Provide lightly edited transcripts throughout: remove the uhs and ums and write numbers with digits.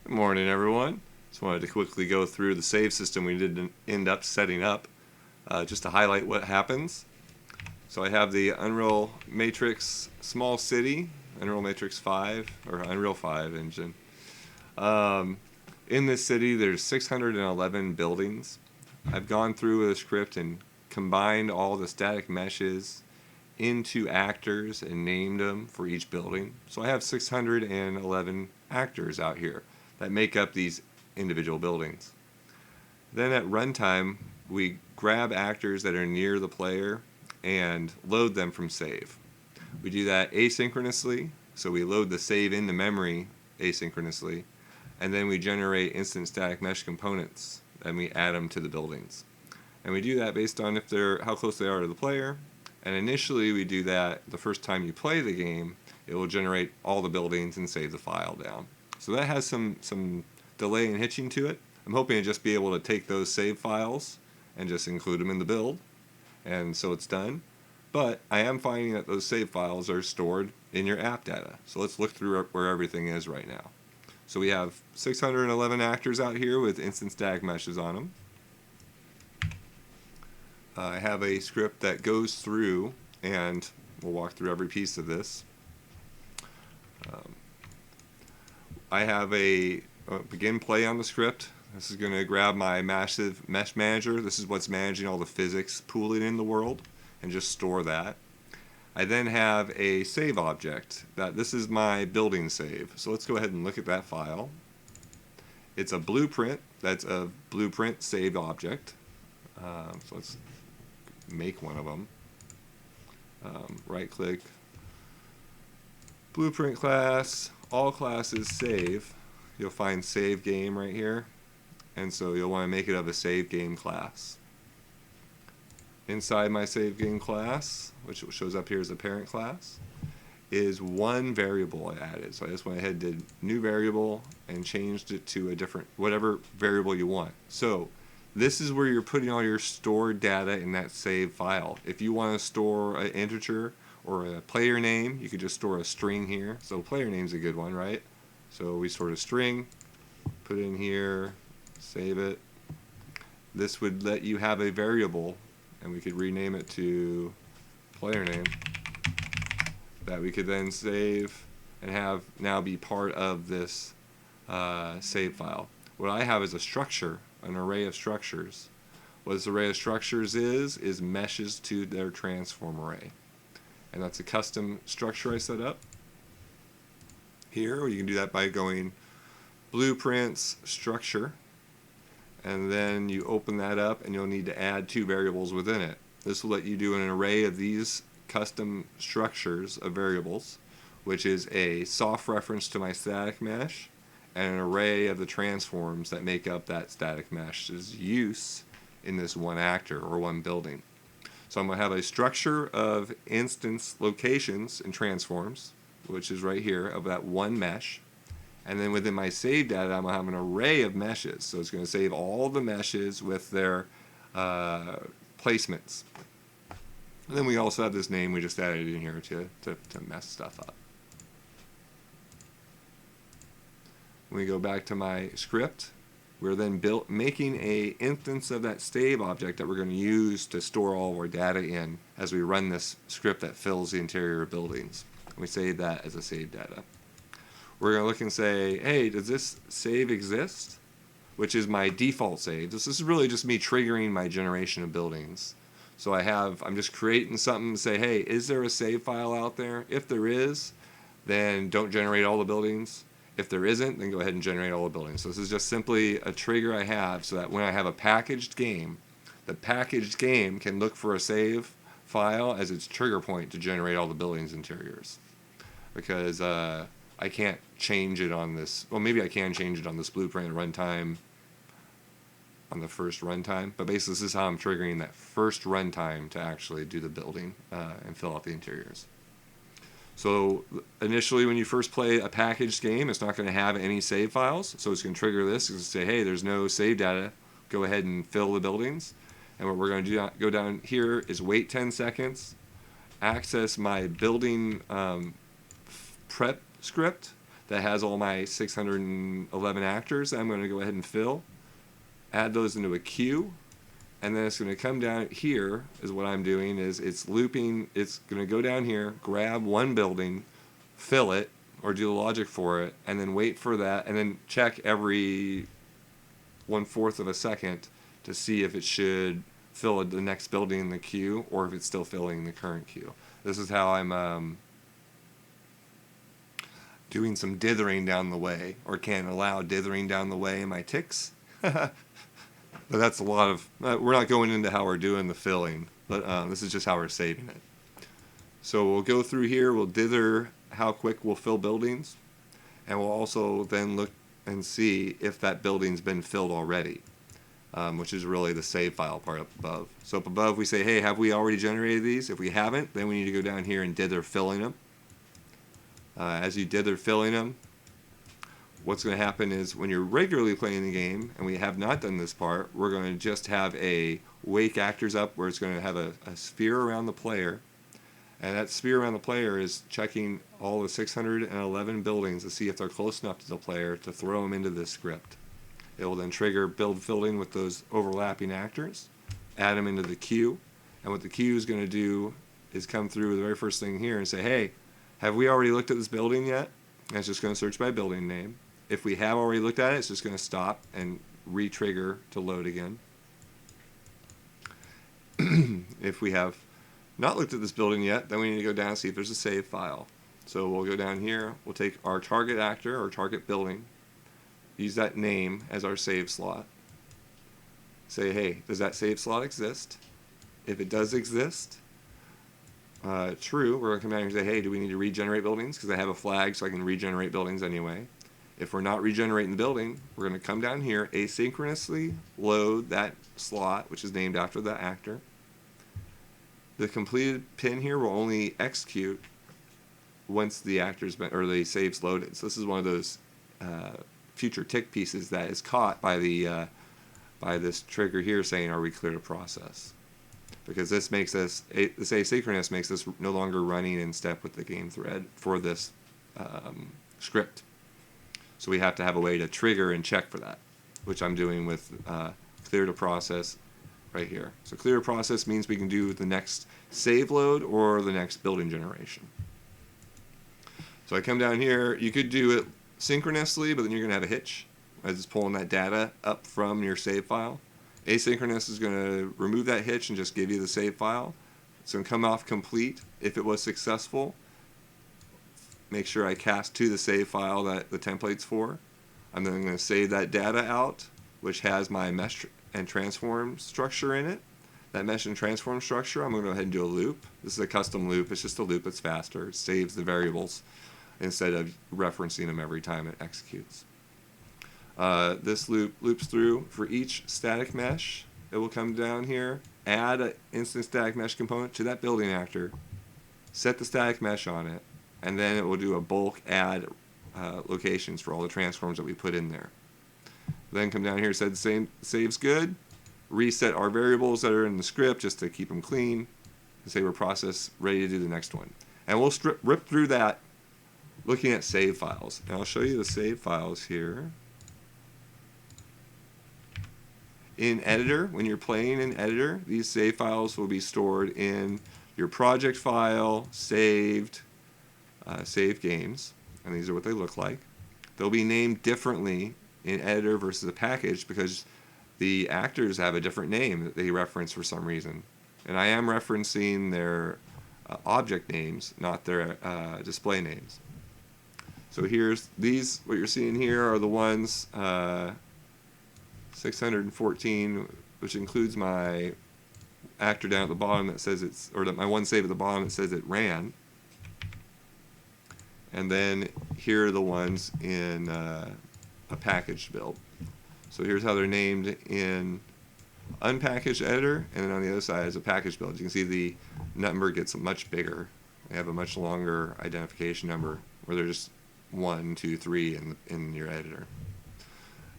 Good morning, everyone. Just wanted to quickly go through the save system we did end up setting up, just to highlight what happens. So I have the Unreal Matrix Small City, Unreal Matrix 5, or Unreal 5 engine. In this city, there's 611 buildings. I've gone through a script and combined all the static meshes into actors and named them for each building. So I have 611 actors out here that make up these individual buildings. Then at runtime, we grab actors that are near the player and load them from save. We do that asynchronously, so we load the save into memory asynchronously, and then we generate instant static mesh components and we add them to the buildings. And we do that based on how close they are to the player. And initially we do that the first time you play the game, it will generate all the buildings and save the file down. So that has some delay and hitching to it. I'm hoping to just be able to take those save files and just include them in the build, and so it's done. But I am finding that those save files are stored in your app data. So let's look through where everything is right now. So we have 611 actors out here with instant static meshes on them. I have a script that goes through, and we'll walk through every piece of this. I have a begin play on the script. This is going to grab my massive mesh manager. This is what's managing all the physics pooling in the world, and just store that. I then have a save object. This is my building save. So let's go ahead and look at that file. It's a blueprint. That's a blueprint saved object. So let's make one of them. Right click, blueprint class, all classes save. You'll find save game right here, and so you'll want to make it of a save game class. Inside my save game class, which shows up here as a parent class, is one variable I added. So I just went ahead and did new variable and changed it to a different, whatever variable you want. So this is where you're putting all your stored data in that save file. If you want to store an integer or a player name, you could just store a string here. So player name's a good one, right? So we store a string, put it in here, save it. This would let you have a variable, and we could rename it to player name, that we could then save and have now be part of this save file. What I have is a structure, an array of structures. What this array of structures is meshes to their transform array. And that's a custom structure I set up. Here, you can do that by going blueprints structure, and then you open that up and you'll need to add two variables within it. This will let you do an array of these custom structures of variables, which is a soft reference to my static mesh and an array of the transforms that make up that static mesh's use in this one actor or one building. So I'm going to have a structure of instance locations and transforms, which is right here, of that one mesh. And then within my save data, I'm going to have an array of meshes. So it's going to save all the meshes with their placements. And then we also have this name we just added in here to mess stuff up. When we go back to my script, we're then making a instance of that save object that we're going to use to store all of our data in as we run this script that fills the interior buildings. And we save that as a save data. We're going to look and say, hey, does this save exist? Which is my default save. This is really just me triggering my generation of buildings. So I'm just creating something to say, hey, is there a save file out there? If there is, then don't generate all the buildings. If there isn't, then go ahead and generate all the buildings. So this is just simply a trigger I have so that when I have a packaged game, the packaged game can look for a save file as its trigger point to generate all the buildings interiors. Because I can't change it on this. Well, maybe I can change it on this blueprint runtime, on the first runtime. But basically, this is how I'm triggering that first runtime to actually do the building and fill out the interiors. So initially, when you first play a packaged game, it's not going to have any save files. So it's going to trigger this and say, hey, there's no save data. Go ahead and fill the buildings. And what we're going to do, go down here is wait 10 seconds, access my building prep script that has all my 611 actors that I'm going to go ahead and fill, add those into a queue, and then it's going to come down here. Is what I'm doing is it's looping. It's going to go down here, grab one building, fill it, or do the logic for it, and then wait for that, and then check every 1/4 of a second to see if it should fill the next building in the queue or if it's still filling the current queue. This is how I'm doing some dithering down the way, or can allow dithering down the way in my ticks. But that's a lot of, we're not going into how we're doing the filling, but this is just how we're saving it. So we'll go through here, we'll dither how quick we'll fill buildings, and we'll also then look and see if that building's been filled already, which is really the save file part up above. So up above we say, hey, have we already generated these? If we haven't, then we need to go down here and dither filling them. As you dither filling them, what's going to happen is when you're regularly playing the game, and we have not done this part, we're going to just have a wake actors up where it's going to have a sphere around the player. And that sphere around the player is checking all the 611 buildings to see if they're close enough to the player to throw them into this script. It will then trigger build filling with those overlapping actors, add them into the queue, and what the queue is going to do is come through the very first thing here and say, hey, have we already looked at this building yet? And it's just going to search by building name. If we have already looked at it, it's just going to stop and re-trigger to load again. If we have not looked at this building yet, then we need to go down and see if there's a save file. So we'll go down here, we'll take our target actor or target building, use that name as our save slot. Say, hey, does that save slot exist? If it does exist, true, we're going to come down here and say, hey, do we need to regenerate buildings? Because I have a flag so I can regenerate buildings anyway. If we're not regenerating the building, we're going to come down here, asynchronously load that slot, which is named after the actor. The completed pin here will only execute once the actor's been, or the save's loaded. So this is one of those future tick pieces that is caught by the by this trigger here saying, are we clear to process? Because this makes this asynchronous makes this no longer running in step with the game thread for this script. So we have to have a way to trigger and check for that, which I'm doing with clear to process right here. So clear to process means we can do the next save load or the next building generation. So I come down here, you could do it synchronously, but then you're going to have a hitch as it's pulling that data up from your save file. Asynchronous is going to remove that hitch and just give you the save file. It's going to come off complete. If it was successful, make sure I cast to the save file that the template's for. I'm then going to save that data out, which has my mesh and transform structure in it. That mesh and transform structure, I'm going to go ahead and do a loop. This is a custom loop. It's just a loop that's faster. It saves the variables instead of referencing them every time it executes. This loop loops through for each static mesh. It will come down here, add an instant static mesh component to that building actor, set the static mesh on it, and then it will do a bulk add locations for all the transforms that we put in there. Then come down here, said the same, saves good, reset our variables that are in the script just to keep them clean, and say we're process ready to do the next one. And we'll rip through that looking at save files. And I'll show you the save files here. In Editor, when you're playing in Editor, these save files will be stored in your project file, saved games, and these are what they look like. They'll be named differently in Editor versus a package because the actors have a different name that they reference for some reason. And I am referencing their object names, not their display names. So here's these, what you're seeing here are the ones 614, which includes my actor down at the bottom that says it's, or my one save at the bottom that says it ran. And then here are the ones in a packaged build. So here's how they're named in unpackaged editor, and then on the other side is a packaged build. You can see the number gets much bigger. They have a much longer identification number where they're just 1, 2, 3 in your editor.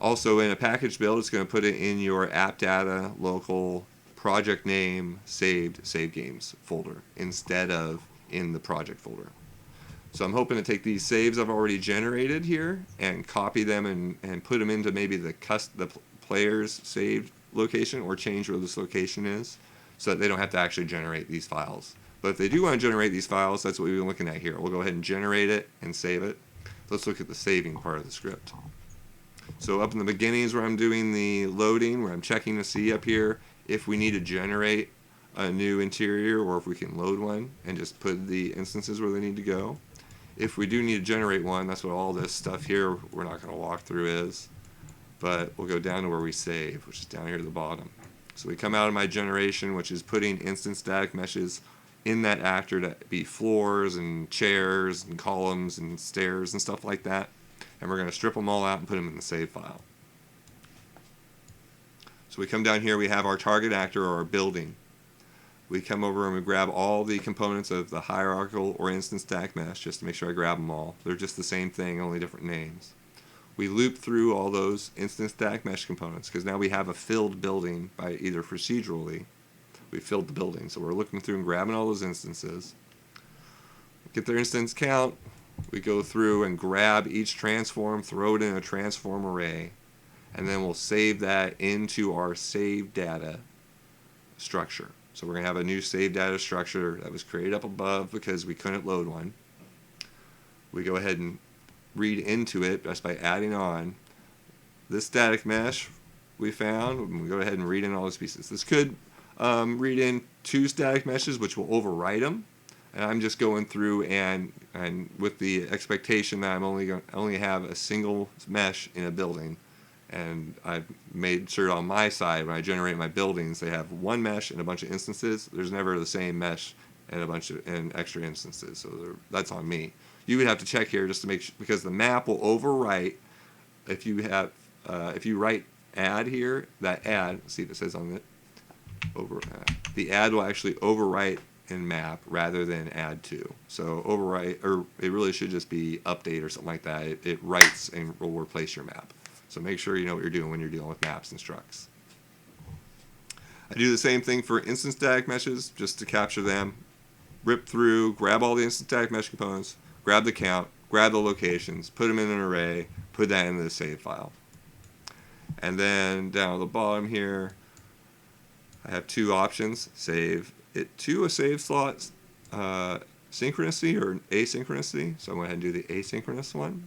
Also in a packaged build, it's going to put it in your app data local project name saved save games folder instead of in the project folder. So I'm hoping to take these saves I've already generated here and copy them and put them into maybe the player's saved location, or change where this location is, so that they don't have to actually generate these files. But if they do want to generate these files, that's what we've been looking at here. We'll go ahead and generate it and save it. Let's look at the saving part of the script. So up in the beginning is where I'm doing the loading, where I'm checking to see up here if we need to generate a new interior or if we can load one and just put the instances where they need to go. If we do need to generate one, that's what all this stuff here we're not going to walk through is. But we'll go down to where we save, which is down here at the bottom. So we come out of my generation, which is putting instance static meshes in that actor to be floors and chairs and columns and stairs and stuff like that. And we're going to strip them all out and put them in the save file. So we come down here, we have our target actor or our building. We come over and we grab all the components of the hierarchical or instance static mesh, just to make sure I grab them all. They're just the same thing, only different names. We loop through all those instance static mesh components, because now we have a filled building by either procedurally. We filled the building, so we're looking through and grabbing all those instances. Get their instance count. We go through and grab each transform, throw it in a transform array, and then we'll save that into our save data structure. So we're going to have a new save data structure that was created up above because we couldn't load one. We go ahead and read into it just by adding on this static mesh we found. We go ahead and read in all those pieces. This could read in 2 static meshes, which will overwrite them. And I'm just going through and with the expectation that I'm only have a single mesh in a building. And I've made sure on my side, when I generate my buildings, they have one mesh and a bunch of instances. There's never the same mesh and a bunch of extra instances. So that's on me. You would have to check here just to make sure, because the map will overwrite if you have if you write add here. That add, see if it says on it, the add will actually overwrite in map rather than add to. So overwrite, or it really should just be update or something like that. It writes and will replace your map. So make sure you know what you're doing when you're dealing with maps and structs. I do the same thing for instance static meshes, just to capture them. Rip through, grab all the instance static mesh components, grab the count, grab the locations, put them in an array, put that into the save file. And then down at the bottom here, I have 2 options: save it to a save slot synchronously or asynchronously. So I'm going to do the asynchronous one.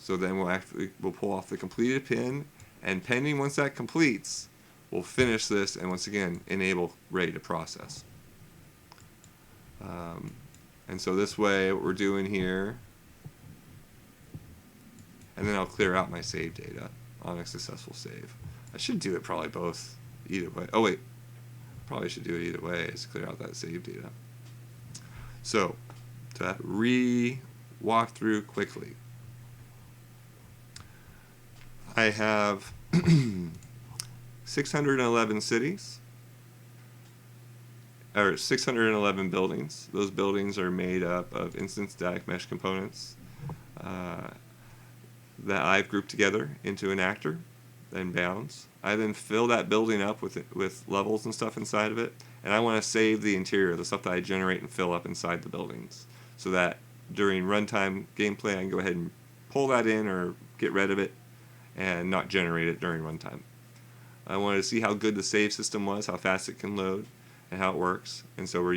So then we'll pull off the completed pin, and pending once that completes, we'll finish this and once again enable ready to process. And so this way, what we're doing here, and then I'll clear out my save data on a successful save. I should do it probably both either way. Oh wait, probably should do it either way, is clear out that save data. So to walk through quickly, I have 611 cities, or 611 buildings. Those buildings are made up of instance static mesh components that I've grouped together into an actor, then bounds. I then fill that building up with levels and stuff inside of it, and I want to save the interior, the stuff that I generate and fill up inside the buildings, so that during runtime gameplay I can go ahead and pull that in or get rid of it and not generate it during runtime. I wanted to see how good the save system was, how fast it can load, and how it works. And so we're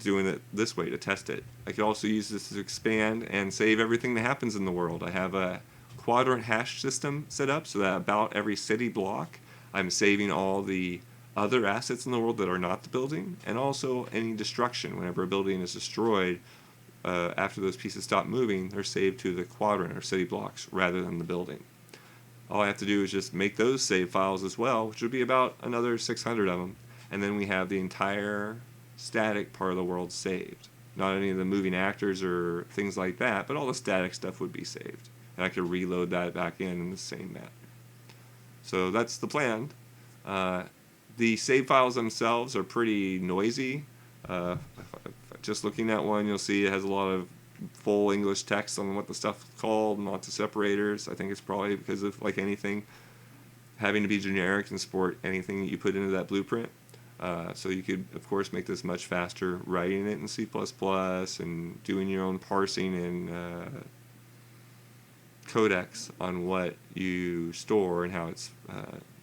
doing it this way to test it. I could also use this to expand and save everything that happens in the world. I have a quadrant hash system set up so that about every city block I'm saving all the other assets in the world that are not the building, and also any destruction. Whenever a building is destroyed, after those pieces stop moving, they're saved to the quadrant or city blocks rather than the building. All I have to do is just make those save files as well, which would be about another 600 of them, and then we have the entire static part of the world saved. Not any of the moving actors or things like that, but all the static stuff would be saved. And I could reload that back in the same manner. So that's the plan. The save files themselves are pretty noisy. Just looking at one, you'll see it has a lot of full English text on what the stuff is called, lots of separators. I think it's probably because of, like anything, having to be generic and support anything that you put into that blueprint. So you could, of course, make this much faster, writing it in C++ and doing your own parsing and codecs on what you store and how it's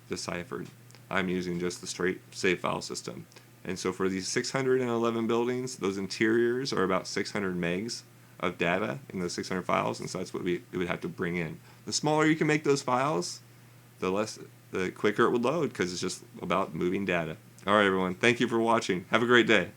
deciphered. I'm using just the straight save file system. And so for these 611 buildings, those interiors are about 600 megs of data in those 600 files, and so that's what it would have to bring in. The smaller you can make those files, the quicker it would load, because it's just about moving data. All right, everyone. Thank you for watching. Have a great day.